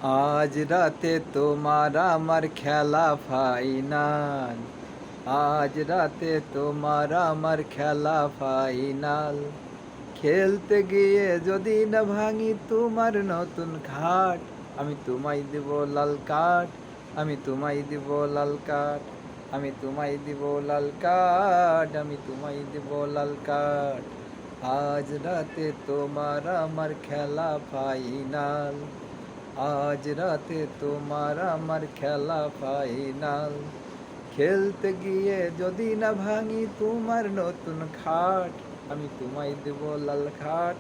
আজ রাতে তোমার আমার খেলা ফাইনাল। আজ রাতে তোমার আমার খেলা ফাইনাল। খেলতে গিয়ে যদি না ভাঙি তোমার নতুন খাট, আমি তোমায় দিব লাল কাঠ। আমি তোমায় দিব লাল কাঠ। আমি তোমায় দিব লাল কাঠ। আমি তোমায় দিব লাল কাঠ। আজ রাতে তোমার আমার খেলা ফাইনাল। আজ রাতে তোমার আমার খেলা ফাইনাল। খেলতে গিয়ে যদি না ভাঙি তোমার নতুন খাট, আমি তোমায় দেব লাল খাট।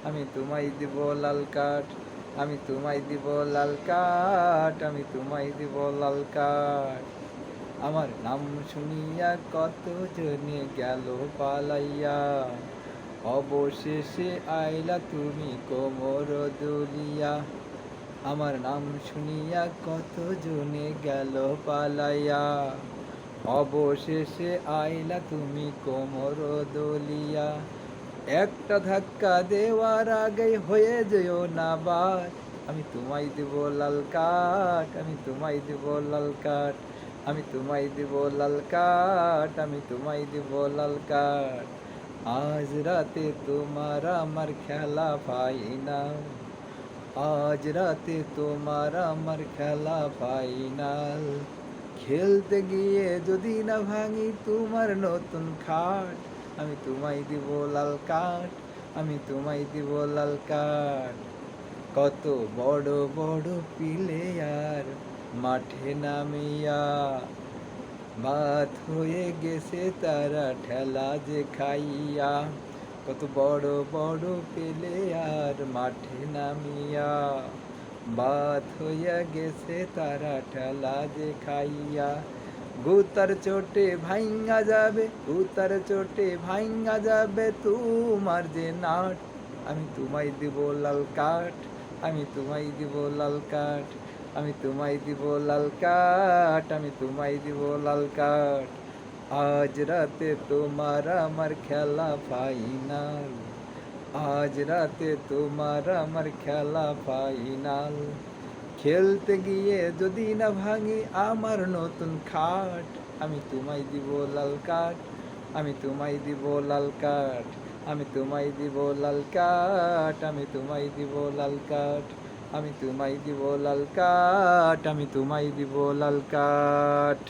আমি তোমায় দিব লাল কাঠ। আমি তোমায় দিব লাল কাঠ। আমি তোমায় দিব লাল কাঠ। আমার নাম শুনিয়া কত জনে গেল পালাইয়া, অবশেষে আইলা তুমি কোমর দুলিয়া। আমার নাম শুনিয়া কত জনে গেল পালাইয়া, অবশেষে আইলা তুমি কোমর দলিয়া। একটা ধাক্কা দেওয়ার আগে হয়ে যেও না বার, আমি তোমায় দেব লাল কাঠ। আমি তোমায় দেব লাল কাঠ। আমি তোমায় দেব লাল কাঠ। আমি তোমায় দেব লাল কাঠ। আজ রাতে তোমার আমার খেলা ফাইনাল। আজ রাতে তোমার আমার খেলা ফাইনাল। খেলতে গিয়ে যদি না ভাঙি তোমার নতুন খাট, আমি তোমায় দিব লাল কাঠ। আমি তোমায় দিব লাল কাঠ। কত বড় বড় প্লেয়ার মাঠে নামিয়া, বাত হয়ে গেছে তারা ঠেলা যে খাইয়া। কত বড় বড় প্লেয়ার মাঠে নামিয়া, বাত হইয়া গেছে তারা ঠেলা যে খাইয়া। গুতার চোটে ভাইঙ্গা যাবে, গুতার চোটে ভাইঙ্গা যাবে তোমার যে নাট, আমি তোমায় দিব লাল কাঠ। আমি তোমায় দিব লাল কাঠ। আমি তোমায় দিব লাল কাঠ। আমি তোমায় দিব লাল কাঠ। আজ রাতে তোমার আমার খেলা ফাইনাল। আজ রাতে তোমার আমার খেলা ফাইনাল। খেলতে গিয়ে যদি না ভাঙি আমার নতুন খাট, আমি তোমায় দিব লাল কাঠ। আমি তোমায় দিব লাল কাঠ। আমি তোমায় দিব লাল কাঠ। আমি তোমায় দিব লাল কাঠ। আমি তোমায় দিব লাল কাঠ। আমি তোমায় দিব লাল কাঠ।